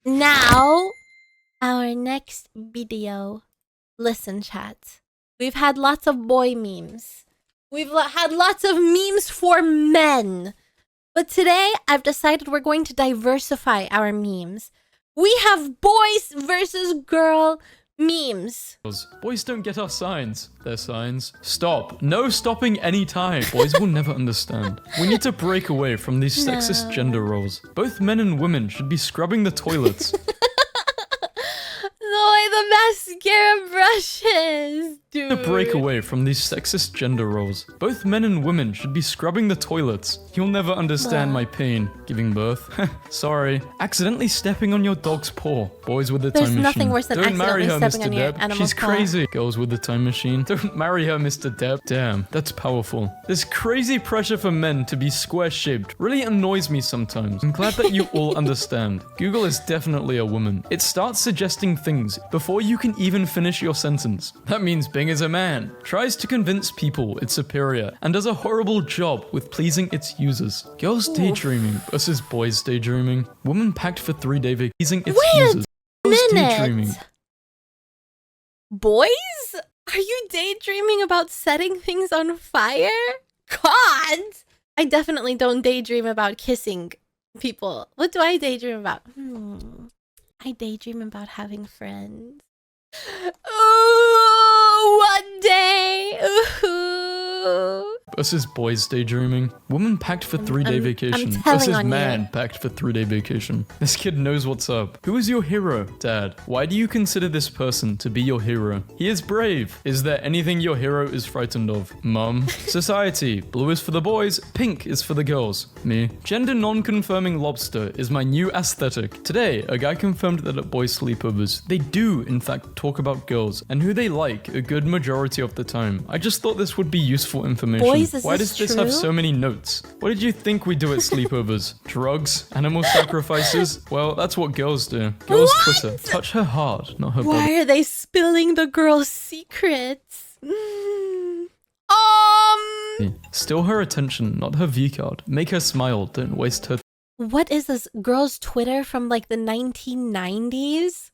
Now, our next video. Listen, chat. We've had lots of boy memes. We've had lots of memes for men. But today, I've decided we're going to diversify our memes. We have boys versus girl memes. Boys don't get our signs. They're signs. Stop. No stopping anytime. Boys will never understand. We need to break away from these sexist gender roles. Both men and women should be scrubbing the toilets. The mascara brushes, dude. To break away from these sexist gender roles. Both men and women should be scrubbing the toilets. You'll never understand my pain. Giving birth. Sorry. Accidentally stepping on your dog's paw. Boys with the time machine. There's nothing worse than Don't marry her, accidentally stepping Mr. on your Deb. animal's She's paw. crazy. Girls with the time machine. Don't marry her, Mr. Deb. Damn, that's powerful. This crazy pressure for men to be square-shaped really annoys me sometimes. I'm glad that you all understand. Google is definitely a woman. It starts suggesting things before you can even finish your sentence. That means Bing is a man, tries to convince people it's superior, and does a horrible job with pleasing its users. Girls daydreaming versus boys daydreaming. Woman packed for 3-day vacation its users. Girls daydreaming. Boys? Are you daydreaming about setting things on fire? God! I definitely don't daydream about kissing people. What do I daydream about? I daydream about having friends. Ooh, one day. Ooh. Versus boys daydreaming. Woman packed for 3-day vacation. telling Versus on man you. packed for 3-day vacation. This kid knows what's up. Who is your hero, Dad? Why do you consider this person to be your hero? He is brave. Is there anything your hero is frightened of? Mum. Society. Blue is for the boys, pink is for the girls. Me. Gender non-confirming lobster is my new aesthetic. Today, a guy confirmed that at boys' sleepovers, they do in fact talk about girls and who they like a good majority of the time. I just thought this would be useful information. Boys, is Why this does this have true? so many notes? What did you think we do at sleepovers? Drugs? Animal sacrifices? Well, that's what girls do. Girls Twitter. Touch her heart, not her body. Why are they spilling the girl's secrets? Steal her attention, not her V card. Make her smile, don't waste her. What is this girl's Twitter from like the 1990s?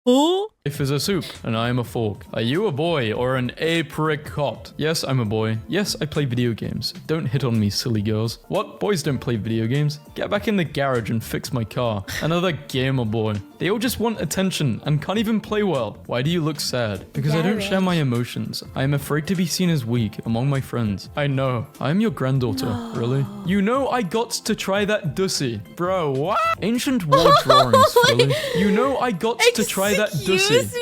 Huh? Life is a soup, and I am a fork. Are you a boy or an apricot? Yes, I'm a boy. Yes, I play video games. Don't hit on me, silly girls. What? Boys don't play video games? Get back in the garage and fix my car. Another gamer boy. They all just want attention and can't even play well. Why do you look sad? Because I don't share my emotions. I am afraid to be seen as weak among my friends. I know. I am your granddaughter. Really? You know I got to try that dussy. Bro, what? Ancient war drawings, really? You know I got to try that dussy. Excuse me?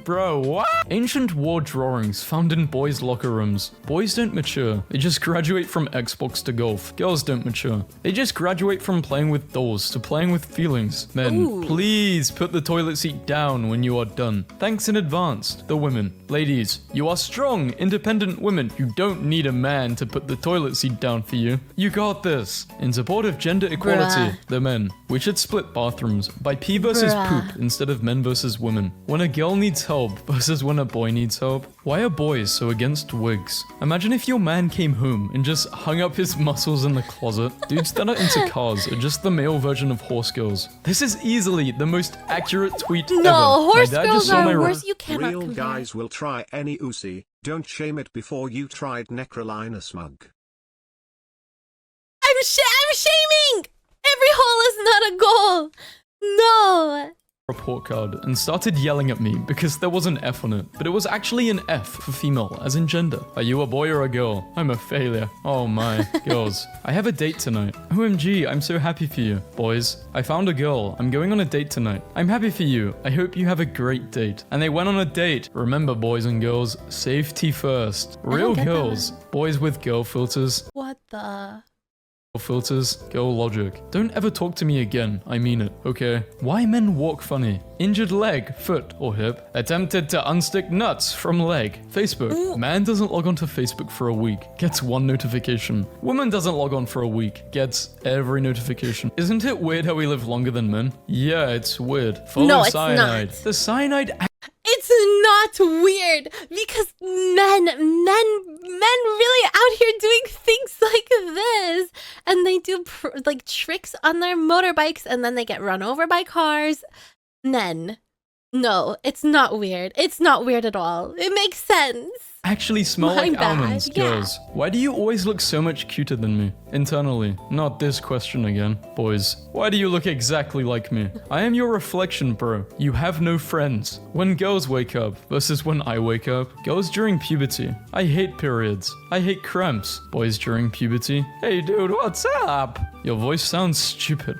Bro, what? Ancient war drawings found in boys' locker rooms. Boys don't mature. They just graduate from Xbox to golf. Girls don't mature. They just graduate from playing with dolls to playing with feelings. Men, please put the toilet seat down when you are done. Thanks in advance. The women. Ladies, you are strong, independent women. You don't need a man to put the toilet seat down for you. You got this. In support of gender equality, the men. We should split bathrooms by pee versus poop instead of men versus women. When a girl needs help versus when a boy needs help. Why are boys so against wigs? Imagine if your man came home and just hung up his muscles in the closet. Dudes that are into cars are just the male version of horse girls. This is easily the most accurate tweet ever. No, horse My dad girls just saw my are worse. You cannot Real compare. guys will try any Uzi, don't shame it before you tried Nekrolina smug. I'm shaming! Every hole is not a goal! No! report card and started yelling at me because there was an F on it, but it was actually an F for female, as in gender. Are you a boy or a girl? I'm a failure. Oh my, girls. I have a date tonight. OMG, I'm so happy for you. Boys, I found a girl. I'm going on a date tonight. I'm happy for you. I hope you have a great date. And they went on a date. Remember, boys and girls, safety first. Real girls, boys with girl filters. What the? Filters, girl logic. Don't ever talk to me again, I mean it, okay? Why men walk funny? Injured leg, foot, or hip. Attempted to unstick nuts from leg. Facebook. Man doesn't log on to Facebook for a week. Gets 1 notification. Woman doesn't log on for a week. Gets every notification. Isn't it weird how we live longer than men? Yeah, it's weird. Full No, of it's cyanide. not. The cyanide It's not weird because men really out here doing things like this, and they do like tricks on their motorbikes, and then they get run over by cars. Men, no, it's not weird. It's not weird at all. It makes sense. Actually smell My like bad, almonds, yeah. girls. Why do you always look so much cuter than me? Internally. Not this question again. Boys, why do you look exactly like me? I am your reflection, bro. You have no friends. When girls wake up versus when I wake up. Girls during puberty. I hate periods. I hate cramps. Boys during puberty. Hey dude, what's up? Your voice sounds stupid.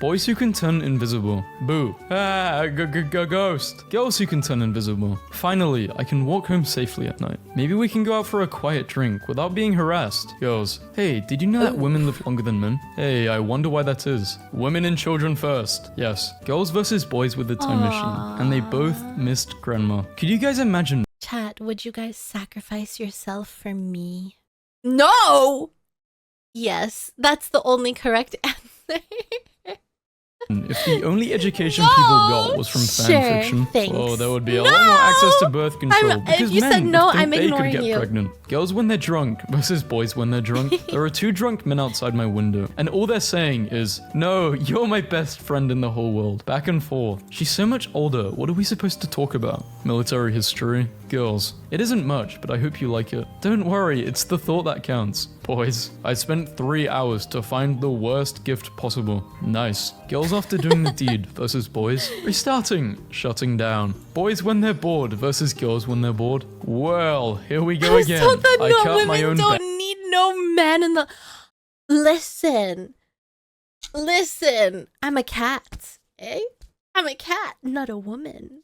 Boys who can turn invisible. Boo. Ah, ghost. Girls who can turn invisible. Finally, I can walk home safely at night. Maybe we can go out for a quiet drink without being harassed. Girls, hey, did you know that women live longer than men? Hey, I wonder why that is. Women and children first. Yes, girls versus boys with the time machine. And they both missed grandma. Could you guys imagine? Chat, would you guys sacrifice yourself for me? No! Yes, that's the only correct answer. If the only education people got was from fan fiction, thanks. oh, there would be a lot more access to birth control. Because if you men said no, would think I'm they ignoring could get you. pregnant. Girls when they're drunk versus boys when they're drunk. There are two drunk men outside my window, and all they're saying is, "No, you're my best friend in the whole world." Back and forth. She's so much older. What are we supposed to talk about? Military history. Girls, it isn't much, but I hope you like it. Don't worry, it's the thought that counts. Boys, I spent 3 hours to find the worst gift possible. Nice. Girls after doing the deed versus boys. Restarting. Shutting down. Boys when they're bored versus girls when they're bored. Well, here we go again. I cut my own don't need no man in the... Listen. I'm a cat. Eh? I'm a cat, not a woman.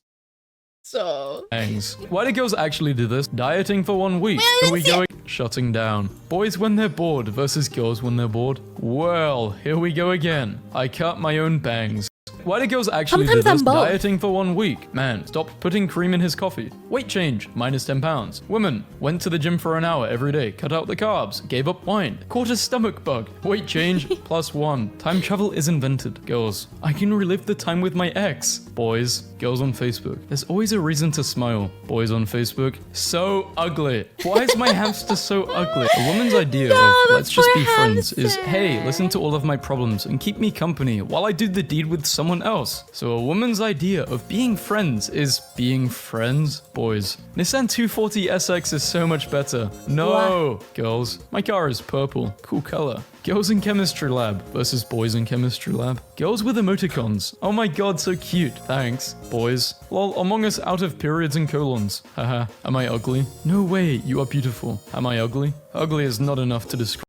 So... bangs. Why do girls actually do this? Dieting for 1 week. Here we go. Shutting down. Boys when they're bored versus girls when they're bored. Well, here we go again. I cut my own bangs. Why do girls actually do Sometimes this? I'm both. Dieting for 1 week. Man, stop putting cream in his coffee. Weight change, minus 10 pounds. Women, went to the gym for an hour every day, cut out the carbs, gave up wine, caught a stomach bug. Weight change, +1. Time travel is invented. Girls, I can relive the time with my ex. Boys, girls on Facebook. There's always a reason to smile. Boys on Facebook, so ugly. Why is my hamster so ugly? A woman's idea of let's just be friends is, hey, listen to all of my problems and keep me company while I do the deed with someone else. So a woman's idea of being friends is being friends. Boys, Nissan 240 SX is so much better. No. Girls, my car is purple. Cool color. Girls in chemistry lab versus boys in chemistry lab. Girls with emoticons. Oh my god, so cute. Thanks. Boys. Lol, Among Us out of periods and colons. Haha. Am I ugly? No way, you are beautiful. Am I ugly? Ugly is not enough to describe.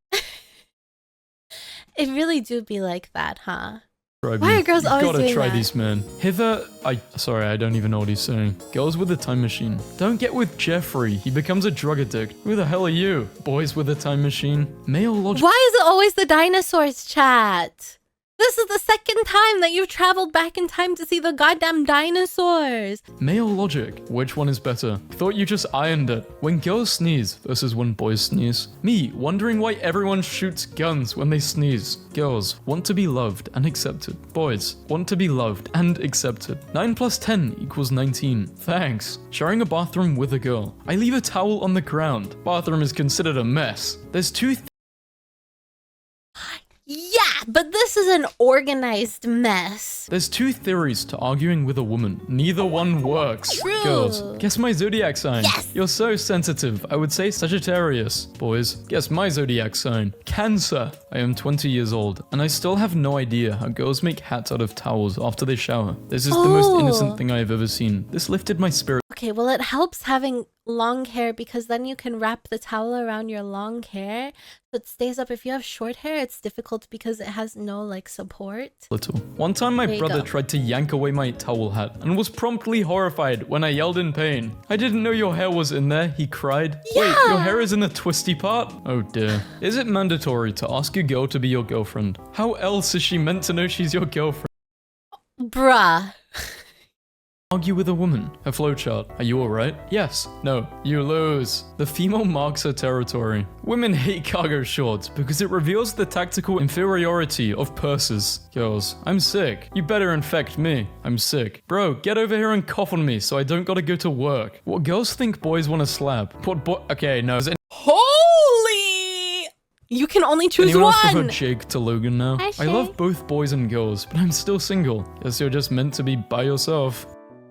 It really do be like that, huh? Why are girls always gotta doing try that? these, man. Sorry, I don't even know what he's saying. Girls with a time machine. Don't get with Jeffrey. He becomes a drug addict. Who the hell are you? Boys with a time machine. Male logic. Why is it always the dinosaurs, chat? This is the second time that you've traveled back in time to see the goddamn dinosaurs. Male logic. Which one is better? Thought you just ironed it. When girls sneeze versus when boys sneeze. Me, wondering why everyone shoots guns when they sneeze. Girls, want to be loved and accepted. Boys, want to be loved and accepted. 9 plus 10 equals 19. Thanks. Sharing a bathroom with a girl. I leave a towel on the ground. Bathroom is considered a mess. There's two Yeah, but this is an organized mess. There's two theories to arguing with a woman. Neither one works. True. Girls, guess my zodiac sign. Yes. You're so sensitive. I would say Sagittarius. Boys, guess my zodiac sign. Cancer. I am 20 years old, and I still have no idea how girls make hats out of towels after they shower. This is the most innocent thing I have ever seen. This lifted my spirit. Okay, well, it helps having long hair because then you can wrap the towel around your long hair so it stays up. If you have short hair, it's difficult because it has no like support. Little. One time my brother tried to yank away my towel hat and was promptly horrified when I yelled in pain. I didn't know your hair was in there, he cried. Yeah. Wait, your hair is in the twisty part? Oh dear. Is it mandatory to ask a girl to be your girlfriend? How else is she meant to know she's your girlfriend? Bruh. Argue with a woman. Her flowchart. Are you alright? Yes. No. You lose. The female marks her territory. Women hate cargo shorts because it reveals the tactical inferiority of purses. Girls, I'm sick. You better infect me. I'm sick. Bro, get over here and cough on me so I don't gotta go to work. What girls think boys want to slap? What boy? Okay, no. Holy! You can only choose Anyone else one! prefer Jake to Logan now? Hi, I love Shay. both boys and girls, but I'm still single. Guess you're just meant to be by yourself.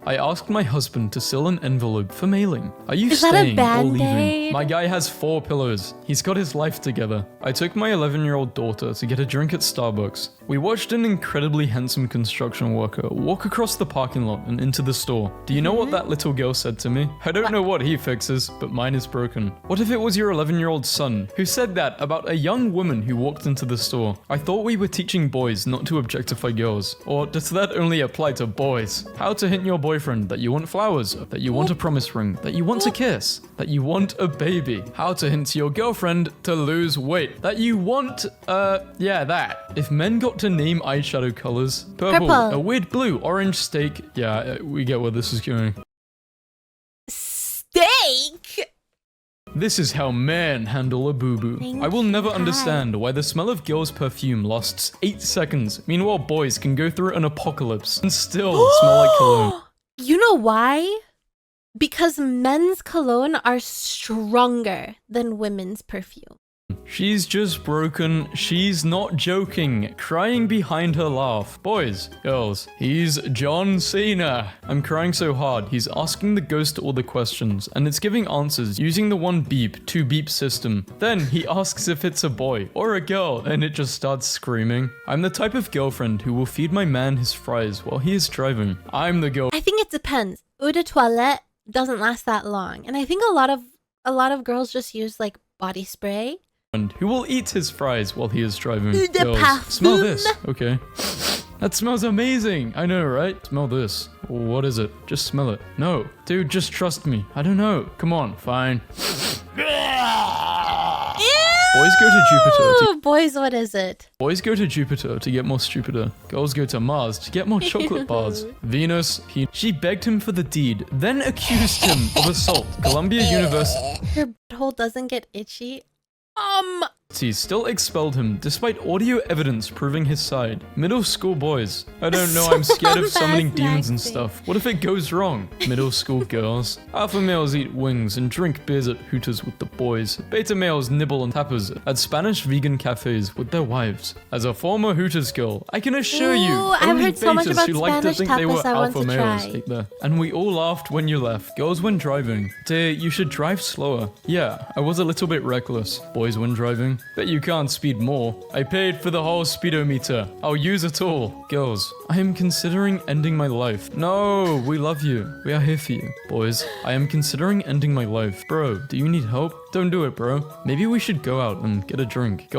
I asked my husband to seal an envelope for mailing. Are you Is that a staying or leaving? Band-Aid? My guy has 4 pillows. He's got his life together. I took my 11-year-old daughter to get a drink at Starbucks. We watched an incredibly handsome construction worker walk across the parking lot and into the store. Do you know what that little girl said to me? I don't know what he fixes, but mine is broken. What if it was your 11-year-old son who said that about a young woman who walked into the store? I thought we were teaching boys not to objectify girls. Or does that only apply to boys? How to hint your boyfriend that you want flowers, that you want a promise ring, that you want a kiss, that you want a baby. How to hint to your girlfriend to lose weight, that you want, yeah, that. If men got to name eyeshadow colors, purple, a weird blue, orange, steak, yeah, we get where this is going. Steak? This is how men handle a boo-boo. Thank I will never you. understand why the smell of girls' perfume lasts 8 seconds. Meanwhile, boys can go through an apocalypse and still smell like cologne. You know why? Because men's cologne are stronger than women's perfume. She's just broken. She's not joking. Crying behind her laugh. Boys, girls, he's John Cena. I'm crying so hard. He's asking the ghost all the questions, and it's giving answers using the 1 beep, 2 beep system. Then he asks if it's a boy or a girl, and it just starts screaming. I'm the type of girlfriend who will feed my man his fries while he is driving. I'm the girl. I think it depends. Eau de toilette doesn't last that long, and I think a lot of girls just use like body spray. Who will eat his fries while he is driving. Eau de Girls, parfum. smell this. Okay. That smells amazing. I know, right? Smell this. What is it? Just smell it. No. Dude, just trust me. I don't know. Come on. Fine. Boys go to Jupiter. Boys, what is it? Boys go to Jupiter to get more stupider. Girls go to Mars to get more chocolate bars. Venus, she begged him for the deed, then accused him of assault. Columbia University. Her butthole doesn't get itchy. Still expelled him, despite audio evidence proving his side. Middle school boys. I don't know, So I'm scared of summoning that's demons and nasty. stuff. What if it goes wrong? Middle school girls. Alpha males eat wings and drink beers at Hooters with the boys. Beta males nibble on tapas at Spanish vegan cafes with their wives. As a former Hooters girl, I can assure you, Ooh, I've only heard so much betas about who like to Spanish think they were tapas I want alpha to males try. ate there. And we all laughed when you left. Girls when driving. Dear, you should drive slower. Yeah, I was a little bit reckless. Boys when driving. Bet you can't speed more. I paid for the whole speedometer. I'll use it all. Girls, I am considering ending my life. No, we love you. We are here for you. Boys, I am considering ending my life. Bro, do you need help? Don't do it, bro. Maybe we should go out and get a drink.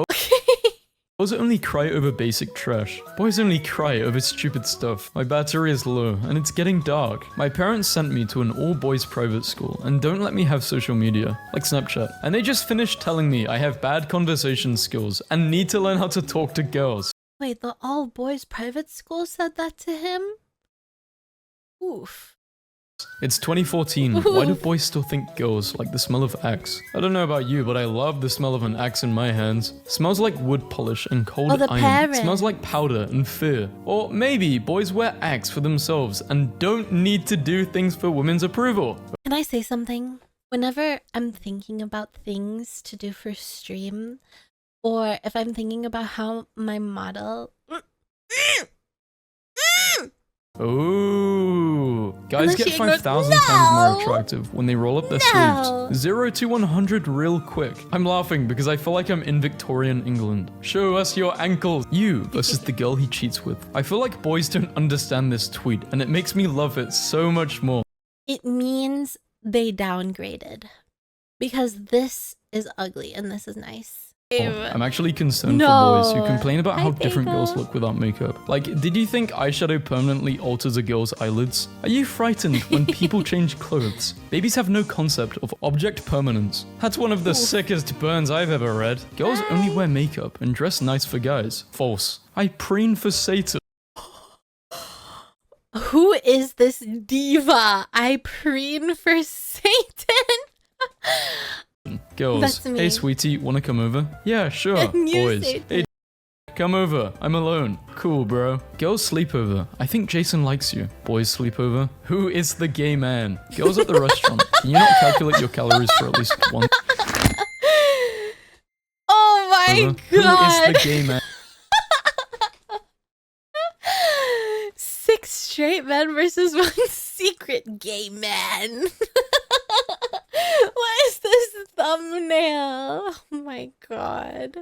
Girls only cry over basic trash. Boys only cry over stupid stuff. My battery is low, and it's getting dark. My parents sent me to an all-boys private school, and don't let me have social media, like Snapchat. And they just finished telling me I have bad conversation skills, and need to learn how to talk to girls. Wait, the all-boys private school said that to him? Oof. It's 2014. Why do boys still think girls like the smell of axe? I don't know about you, but I love the smell of an axe in my hands. Smells like wood polish and cold Oh, the iron. parent. Smells like powder and fear. Or maybe boys wear axe for themselves and don't need to do things for women's approval. Can I say something? Whenever I'm thinking about things to do for stream, or if I'm thinking about how my model... Ooh. Guys then get she ignores- 5,000 times more No. attractive when they roll up their No. sleeves. 0 to 100 real quick. I'm laughing because I feel like I'm in Victorian England. Show us your ankles. You versus the girl he cheats with. I feel like boys don't understand this tweet, and it makes me love it so much more. It means they downgraded. Because this is ugly and this is nice. I'm actually concerned No. for boys who complain about how Hi, different girls Bagel. look without makeup. Like, did you think eyeshadow permanently alters a girl's eyelids? Are you frightened when people change clothes? Babies have no concept of object permanence. That's one of the sickest burns I've ever read. Girls only wear makeup and dress nice for guys. False. I preen for Satan. Who is this diva? I preen for Satan. Girls, That's me. hey sweetie, wanna come over? Yeah, sure. You Boys, say hey, come over. I'm alone. Cool, bro. Girls sleepover. I think Jason likes you. Boys sleepover. Who is the gay man? Girls at the restaurant. Can you not calculate your calories for at least one? Oh my Who god. is the gay man? 6 straight men versus 1 secret gay man. What is this thumbnail? Oh my god.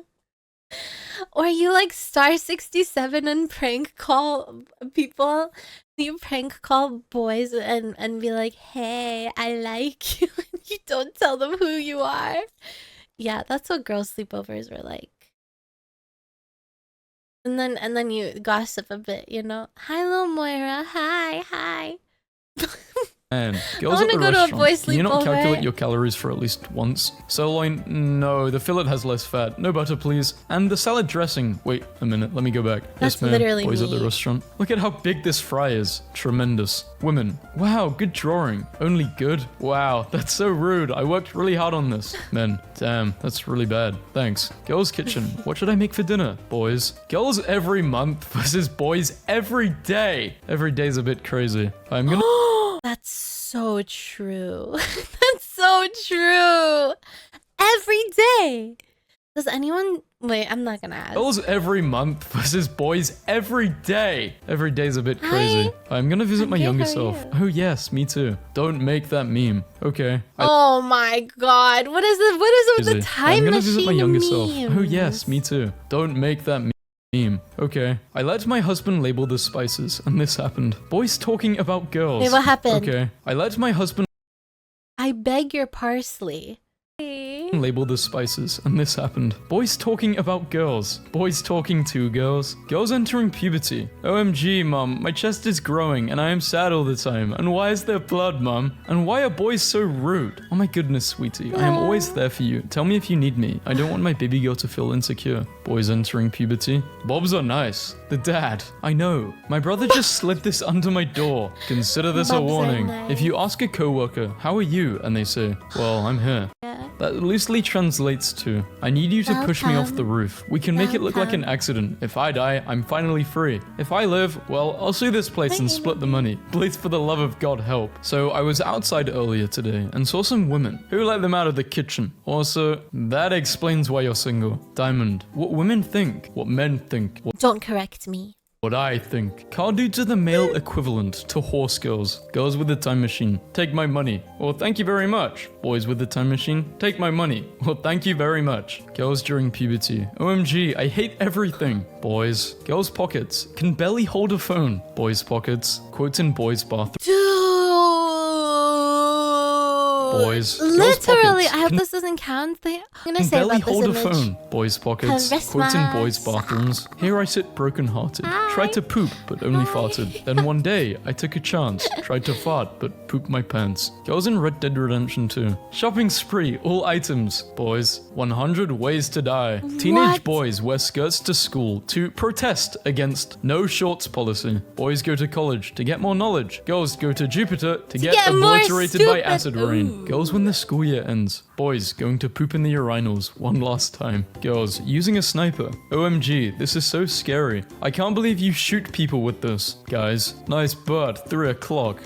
Or you like star 67 and prank call people. You prank call boys and be like, hey, I like you. And you don't tell them who you are. Yeah, that's what girls' sleepovers were like. And then you gossip a bit, you know. Hi, little Moira. Hi. Man, girls at wanna the go to a restaurant. boys' Can you not sleepover. calculate your calories for at least once? Sirloin? No, the fillet has less fat. No butter, please. And the salad dressing. Wait a minute, let me go back. That's Yes, ma'am. literally Boys at the me. restaurant. Look at how big this fry is. Tremendous. Women. Wow, good drawing. Only good? Wow, that's so rude. I worked really hard on this. Men. Damn, that's really bad. Thanks. Girls' kitchen. What should I make for dinner? Boys. Girls every month versus boys every day. Every day's a bit crazy. I'm gonna... That's so true. That's so true. Every day. Does anyone... Wait, I'm not gonna ask. Girls every month versus boys every day. Every day's a bit crazy. I'm gonna visit my Okay, younger how are self. you? Oh yes, me too. Don't make that meme. Okay. Oh my god. What is it? What is it with the Crazy. time I'm gonna machine visit my younger self. Oh memes? yes, me too. Don't make that meme. Okay. I let my husband label the spices, and this happened. Boys talking about girls. Wait, what happened? Okay. I let my husband I beg your parsley. label the spices, and this happened. Boys talking about girls. Boys talking to girls. Girls entering puberty. OMG, mum, my chest is growing, and I am sad all the time. And why is there blood, mum? And why are boys so rude? Oh my goodness, sweetie, I am always there for you. Tell me if you need me. I don't want my baby girl to feel insecure. Boys entering puberty. Bobs are nice. The dad. I know. My brother just slid this under my door. Consider this a Bobs are warning. nice. If you ask a coworker, how are you? And they say, well, I'm here. Yeah. That loosely translates to, I need you to push me off the Welcome. roof. We can make it look like an Welcome. accident. If I die, I'm finally free. If I live, well, I'll sue this place and split the money. Please, for the love of God, help. So I was outside earlier today and saw some women. Who let them out of the kitchen? Also, that explains why you're single. Diamond, what women think, what men think, Don't correct me. what I think. Car dudes are the male equivalent to horse girls. Girls with the time machine, take my money. Well, thank you very much. Boys with the time machine, take my money. Well, thank you very much. Girls during puberty. OMG, I hate everything. Boys. Girls' pockets, can barely hold a phone. Boys' pockets, quotes in boys' bathroom. Dude. Boys. Girls' Literally, pockets, I hope can this doesn't count. I'm gonna can say barely about this hold a image. phone. Boys' pockets, quotes in boys' bathrooms. Here I sit broken-hearted. Tried to poop, but only farted. Then one day, I took a chance. Tried to fart, but pooped my pants. Girls in Red Dead Redemption 2. Shopping spree, all items. Boys, 100 ways to die. Teenage What? boys wear skirts to school to protest against no shorts policy. Boys go to college to get more knowledge. Girls go to Jupiter to get get more obliterated by stupid- acid rain. Ooh. Girls when the school year ends. Boys going to poop in the urinals one last time. Girls using a sniper. OMG, this is so scary. I can't believe you shoot people with this. Guys, nice butt, 3 o'clock.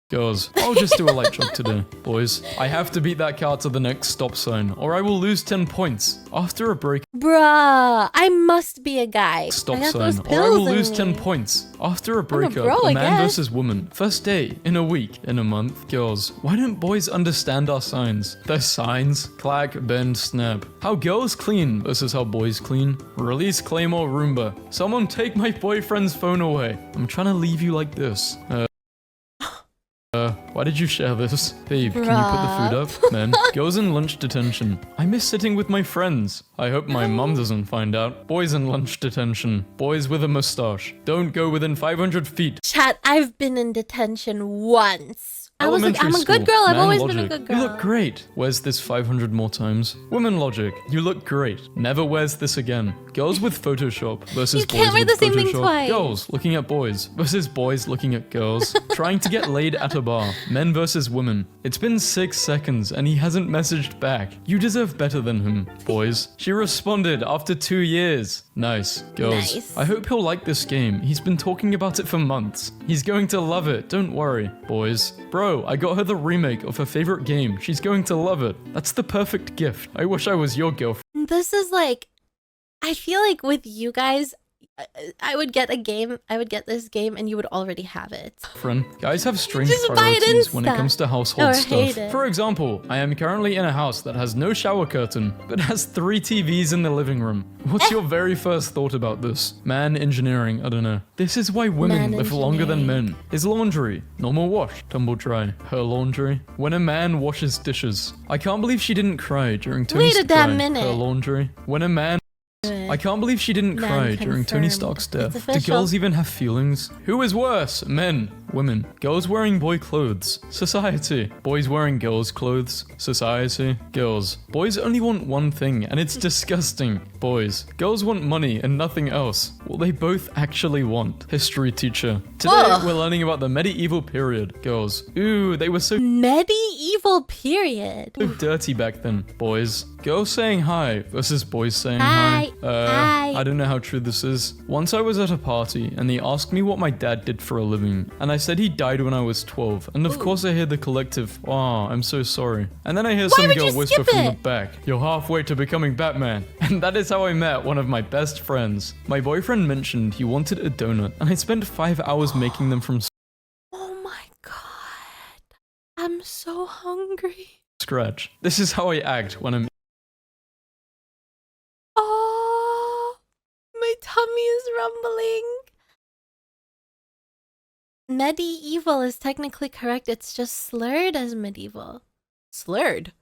Girls, I'll just do a light jog today. Boys, I have to beat that car to the next stop sign, or I will lose 10 points. After a break Bruh, I must be a guy. stop I got sign, those or I will pills in lose 10 me. points. After a breakup, bro, I a man guess. versus woman. First day, in a week, in a month. Girls, why don't boys understand our signs? Their signs? Clack, bend, snap. How girls clean versus how boys clean. Release Claymore Roomba. Someone take my boyfriend's phone away. I'm trying to leave you like this. Why did you share this? Babe, can you put the food up? Men, girls in lunch detention. I miss sitting with my friends. I hope my mum doesn't find out. Boys in lunch detention. Boys with a mustache. Don't go within 500 feet. Chat, I've been in detention once. I'm a Elementary good school, girl. I've man always been a logic. good girl. You look great. Wears this 500 more times. Women logic. You look great. Never wears this again. Girls with Photoshop versus You boys can't wear with the same thing Photoshop. twice. Girls looking at boys versus boys looking at girls. Trying to get laid at a bar. Men versus women. It's been 6 seconds and he hasn't messaged back. You deserve better than him, boys. She responded after 2 years. Nice. Girls. Nice. I hope he'll like this game. He's been talking about it for months. He's going to love it. Don't worry, boys. Bro, I got her the remake of her favorite game. She's going to love it. That's the perfect gift. I wish I was your girlfriend. This is like, I feel like with you guys, I would get a game. I would get this game, and you would already have it. Guys have strange Just buy it priorities when it Insta. comes to household Or stuff. hate it. For example, I am currently in a house that has no shower curtain, but has 3 TVs in the living room. What's your very first thought about this? Man engineering, I don't know. This is why women Man live longer than engineering. men. His laundry, normal wash, tumble dry. Her laundry, when a man washes dishes. I can't believe she didn't cry during Tony's Wait a damn cry. minute. Her laundry, when a man... I can't believe she didn't Man cry during Tony confirmed. Stark's It's death. Do official. girls even have feelings? Who is worse? Men, women. Girls wearing boy clothes. Society. Boys wearing girls' clothes. Society. Girls. Boys only want one thing, and it's disgusting. Boys. Girls want money and nothing else. What they both actually want. History teacher. Today, Ugh. we're learning about the medieval period. Girls. Ooh, they were so Medieval period. dirty back then. Boys. Girls saying hi versus boys saying Hi. Hi. I don't know how true this is. Once I was at a party and they asked me what my dad did for a living, and I said he died when I was 12. And of course I hear the collective, "Oh, I'm so sorry." And then I hear some would girl you whisper skip from the it? back, "You're halfway to becoming Batman." And that is how I met one of my best friends. My boyfriend mentioned he wanted a donut, and I spent 5 hours making them from Oh my god. I'm so hungry. scratch. This is how I act when I'm Oh, my tummy is rumbling. Medieval is technically correct. It's just slurred as medieval. Slurred?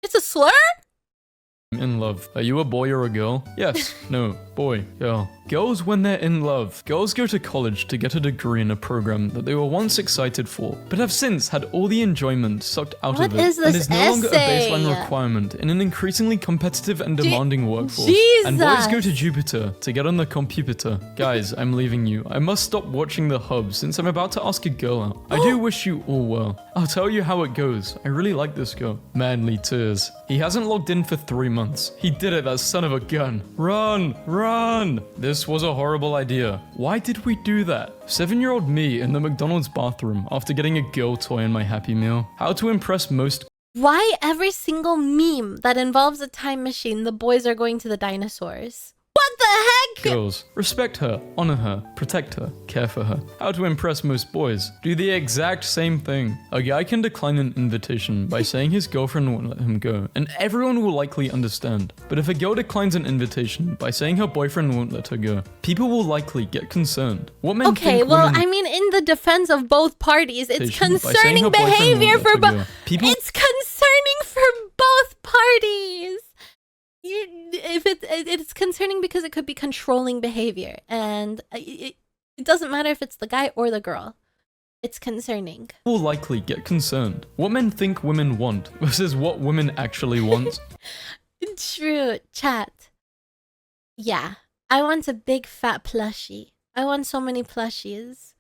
It's a slur? in love. Are you a boy or a girl? Yes, no, boy, girl. Girls when they're in love. Girls go to college to get a degree in a program that they were once excited for, but have since had all the enjoyment sucked out What of it is and this is no longer a essay? baseline requirement in an increasingly competitive and demanding workforce. And boys go to Jupiter to get on the computer. Guys, I'm leaving you. I must stop watching the hub since I'm about to ask a girl out. I do wish you all well. I'll tell you how it goes. I really like this girl. Manly tears. He hasn't logged in for 3 months. He did it, that son of a gun. Run! Run! This was a horrible idea. Why did we do that? 7-year-old me in the McDonald's bathroom after getting a girl toy in my Happy Meal. How to impress most... Why every single meme that involves a time machine, the boys are going to the dinosaurs? What the heck? girls. Respect her, honor her, protect her, care for her. How to impress most boys. Do the exact same thing. A guy can decline an invitation by saying his girlfriend won't let him go, and everyone will likely understand. But if a girl declines an invitation by saying her boyfriend won't let her go, people will likely get concerned. What men Okay, think well, women I mean, in the defense of both parties, it's by saying concerning her boyfriend behavior won't let for her both. go. People It's concerning for both parties. It's concerning because it could be controlling behavior, and it doesn't matter if it's the guy or the girl. It's concerning. will likely get concerned. What men think women want versus what women actually want. True, chat. Yeah, I want a big fat plushie. I want so many plushies.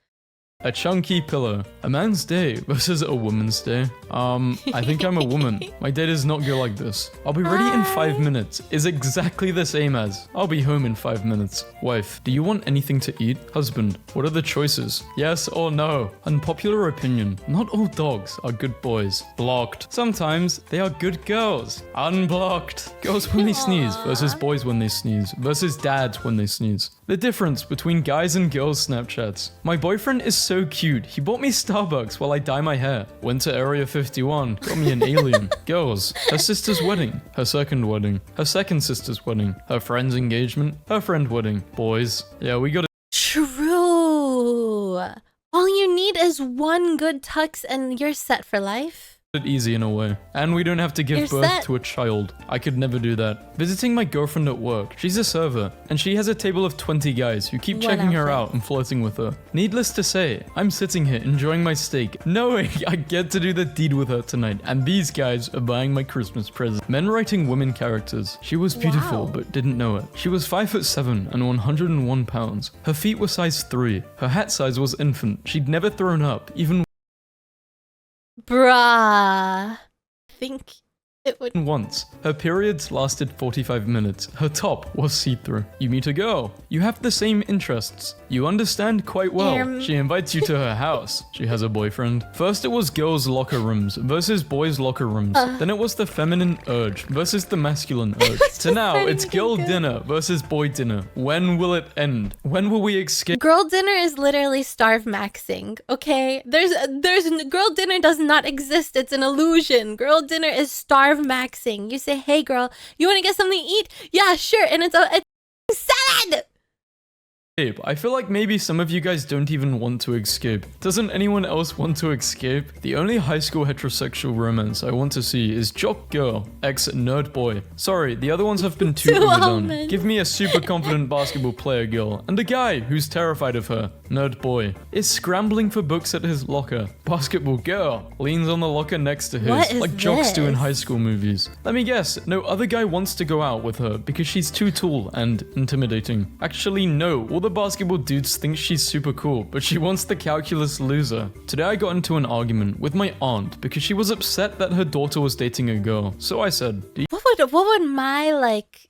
A chunky pillow. A man's day versus a woman's day. I think I'm a woman. My day does not go like this. I'll be ready in 5 minutes is exactly the same as I'll be home in 5 minutes. Wife, do you want anything to eat? Husband, what are the choices? Yes or no? Unpopular opinion. Not all dogs are good boys. Blocked. Sometimes they are good girls. Unblocked. Girls when they sneeze versus boys when they sneeze versus dads when they sneeze. The difference between guys and girls Snapchats. My boyfriend is so cute. He bought me Starbucks while I dye my hair. Went to Area 51. Got me an alien. Girls. Her sister's wedding. Her second wedding. Her second sister's wedding. Her friend's engagement. Her friend wedding. Boys. Yeah, we got True. All you need is one good tux and you're set for life. it easy in a way. And we don't have to give You're birth set. to a child. I could never do that. Visiting my girlfriend at work. She's a server, and she has a table of 20 guys who keep One checking her outfit. out and flirting with her. Needless to say, I'm sitting here enjoying my steak, knowing I get to do the deed with her tonight, and these guys are buying my Christmas present. Men writing women characters. She was beautiful, Wow. but didn't know it. She was 5'7" and 101 pounds. Her feet were size 3. Her hat size was infant. She'd never thrown up, even Bruh. I think it would. once. Her periods lasted 45 minutes. Her top was see-through. You meet a girl. You have the same interests. You understand quite well. She invites you to her house. She has a boyfriend. First it was girls' locker rooms versus boys' locker rooms. Then it was the feminine urge versus the masculine urge. So now it's girl dinner versus boy dinner. When will it end? When will we escape? Girl dinner is literally starve maxing, okay? There's girl dinner does not exist. It's an illusion. Girl dinner is starve maxing. You say, "Hey girl, you want to get something to eat?" Yeah, sure. And it's salad. I feel like maybe some of you guys don't even want to escape. Doesn't anyone else want to escape? The only high school heterosexual romance I want to see is jock girl, ex nerd boy. Sorry, the other ones have been too Too overdone. almond. Give me a super confident basketball player girl, and a guy who's terrified of her. Nerd boy is scrambling for books at his locker. Basketball girl leans on the locker next to his, What is like jocks do in this? high school movies. Let me guess, no other guy wants to go out with her because she's too tall and intimidating. Actually, no, all the basketball dudes think she's super cool, but she wants the calculus loser. Today I got into an argument with my aunt because she was upset that her daughter was dating a girl. So I said, What would my like?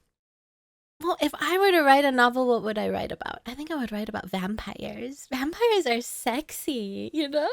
Well, if I were to write a novel, what would I write about? I think I would write about vampires. Vampires are sexy, you know?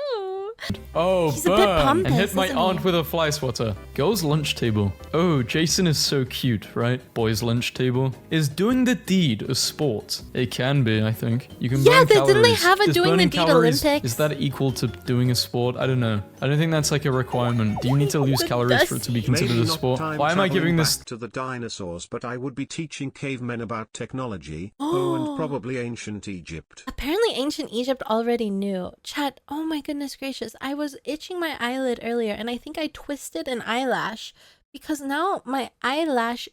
oh, He's a bit burn, pompous, and hit my isn't aunt he? with a fly swatter. Girls' lunch table. Oh, Jason is so cute, right? Boys' lunch table. Is doing the deed a sport? It can be, I think. You can Yeah, burn didn't they calories. have a Is doing the burning deed calories, Olympics? Is that equal to doing a sport? I don't know. I don't think that's like a requirement. Do you need to lose But calories for it to be does considered Maybe a not sport? time Why am I traveling giving this? back to the dinosaurs, but I would be teaching cavemen about technology. Oh, and probably ancient Egypt. Apparently ancient Egypt already knew. Chat, oh my goodness gracious. I was itching my eyelid earlier and I think I twisted an eyelash because now my eyelash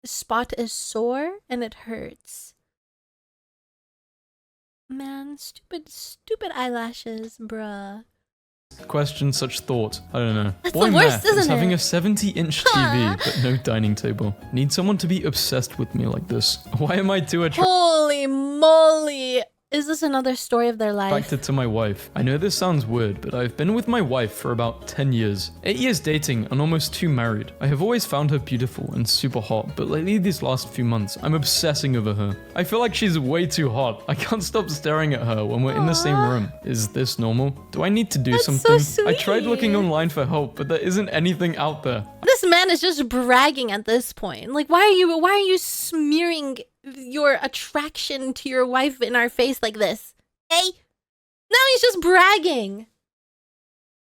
spot is sore and it hurts. Man, stupid eyelashes, bruh. Question such thought. I don't know. That's Boy the worst, math is isn't having it? a 70-inch TV, but no dining table. Need someone to be obsessed with me like this. Why am I too Holy moly. Is this another story of their life? attracted to my wife? I know this sounds weird, but I've been with my wife for about 10 years. 8 years dating and almost 2 married. I have always found her beautiful and super hot, but lately these last few months, I'm obsessing over her. I feel like she's way too hot. I can't stop staring at her when we're in the same room. Is this normal? Do I need to do That's something? so I tried looking sweet. online for help, but there isn't anything out there. This man is just bragging at this point. Like, why are you smearing your attraction to your wife in our face like this? Hey, now he's just bragging.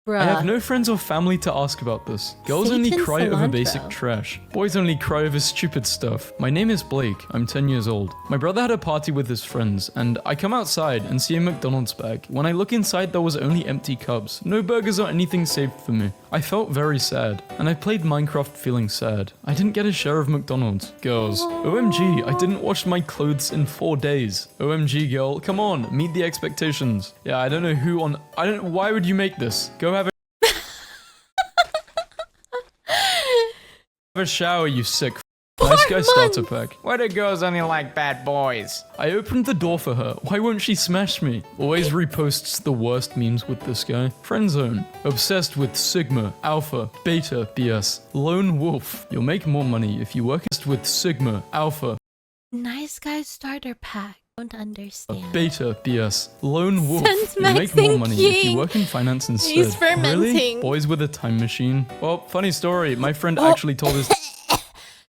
Bruh. I have no friends or family to ask about this. Girls only Satan cry over cilantro. basic trash. Boys only cry over stupid stuff. My name is Blake. I'm 10 years old. My brother had a party with his friends, and I come outside and see a McDonald's bag. When I look inside, there was only empty cups. No burgers or anything saved for me. I felt very sad, and I played Minecraft feeling sad. I didn't get a share of McDonald's. Girls, OMG, I didn't wash my clothes in 4 days. OMG, girl, come on, meet the expectations. Yeah, I don't know who on... why would you make this? Go have a shower, you sick f***. Nice guy starter pack. Why do girls only like bad boys? I opened the door for her. Why won't she smash me? Always reposts the worst memes with this guy. Friendzone. Obsessed with Sigma, Alpha, Beta, BS. Lone Wolf. You'll make more money if you work with Sigma, Alpha, Nice guy starter pack. Don't understand. Beta, BS. Lone Wolf. Sense You'll make more maxing money if you king. work in finance instead. He's Really? fermenting. Boys with a time machine? Well, funny story. My friend actually told us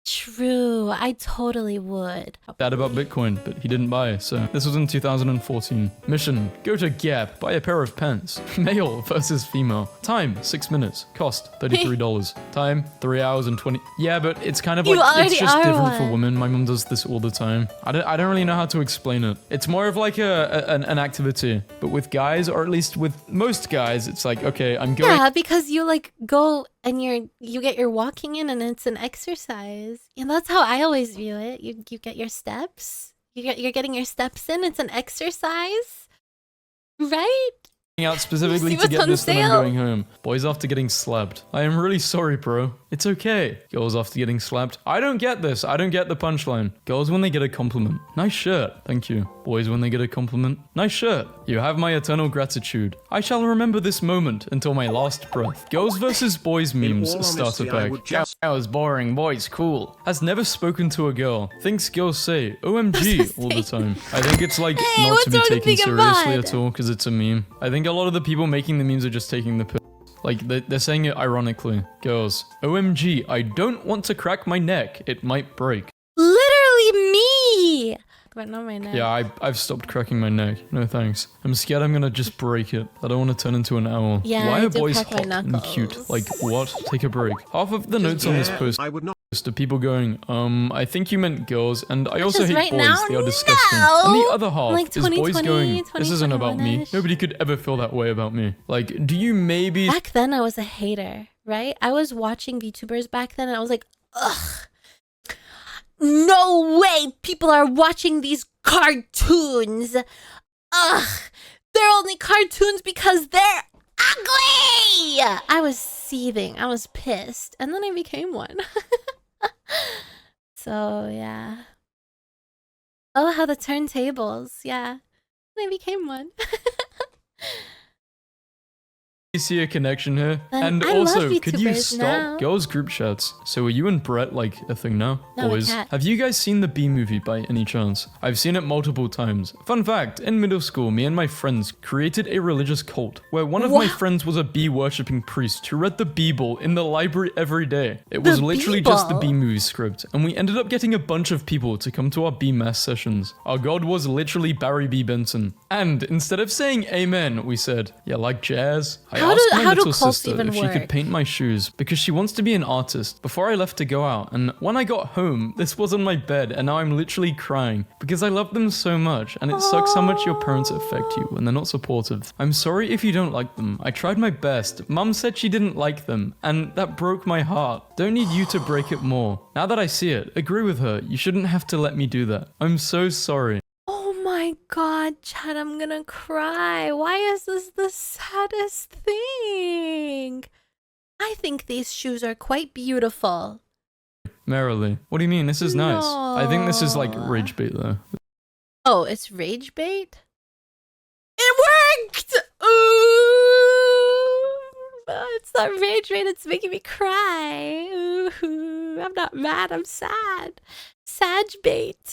True. I totally would. Dad about Bitcoin, but he didn't buy, so this was in 2014. Mission, go to Gap, buy a pair of pants. Male versus female. Time, 6 minutes. Cost, $33. Time, 3 hours and 20. Yeah, but it's kind of You like, it's already just are different for one. women. My mom does this all the time. I don't really know how to explain it. It's more of like an activity, but with guys, or at least with most guys, it's like, okay, I'm going. Yeah, because you like go and you get your walking in and it's an exercise. And that's how I always view it. You get your steps. You're getting your steps in. It's an exercise. Right? Out specifically see to what's get on this, then I'm sale? going home. Boys after getting slapped. I am really sorry, bro. It's okay. Girls after getting slapped. I don't get this. I don't get the punchline. Girls when they get a compliment. Nice shirt. Thank you. Boys when they get a compliment. Nice shirt. You have my eternal gratitude. I shall remember this moment until my last breath. Girls versus boys memes all starter honesty, I pack. would just- That was boring. Boys, cool. Has never spoken to a girl. Thinks girls say OMG all the time. I think it's like Hey, not what's to be wrong with taken being a seriously mod? at all because it's a meme. I think a lot of the people making the memes are just taking the piss. Like, they're saying it ironically. Girls, OMG, I don't want to crack my neck. It might break. Literally me. But not my neck. Yeah, I've stopped cracking my neck. No thanks. I'm scared I'm gonna just break it. I don't want to turn into an owl. Yeah, Why I are do boys crack my hot and cute? knuckles. Like, what? Take a break. Half of the notes on this post I would not. are people going, I think you meant girls, and I also Just hate right boys. now? They are disgusting. No! And the other half Like is boys 2020, going, this isn't about me. 2021-ish. Nobody could ever feel that way about me. Like, do you maybe Back then, I was a hater, right? I was watching VTubers back then, and I was like, ugh. No way people are watching these cartoons. Ugh. They're only cartoons because they're ugly. I was seething. I was pissed. And then I became one. So, yeah. Oh, how the turntables. Yeah. I became one. see a connection here? And I love also, could you VTubers stop now. girls group chats? So are you and Brett like a thing now? No, Boys, a cat. have you guys seen the Bee movie by any chance? I've seen it multiple times. Fun fact, in middle school, me and my friends created a religious cult where one of my Wow. friends was a bee worshipping priest who read the Bible in the library every day. It was The literally just the Bible? Bee movie script, and we ended up getting a bunch of people to come to our Bee mass sessions. Our god was literally Barry B. Benson. And instead of saying amen, we said, yeah, like jazz? I How do- asked my how do little cults sister even if she could work? paint my shoes because she wants to be an artist before I left to go out. And when I got home, this was on my bed and now I'm literally crying because I love them so much and it sucks how much your parents affect you when they're not supportive. I'm sorry if you don't like them. I tried my best. Mum said she didn't like them and that broke my heart. Don't need you to break it more. Now that I see it, agree with her. You shouldn't have to let me do that. I'm so sorry. Oh my god, Chad, I'm gonna cry. Why is this the saddest thing? I think these shoes are quite beautiful. Merrily. What do you mean? This is nice. I think this is like No. rage bait though. Oh, it's rage bait? It worked! Ooh! It's not rage bait, it's making me cry. Ooh, I'm not mad, I'm sad. Sag bait.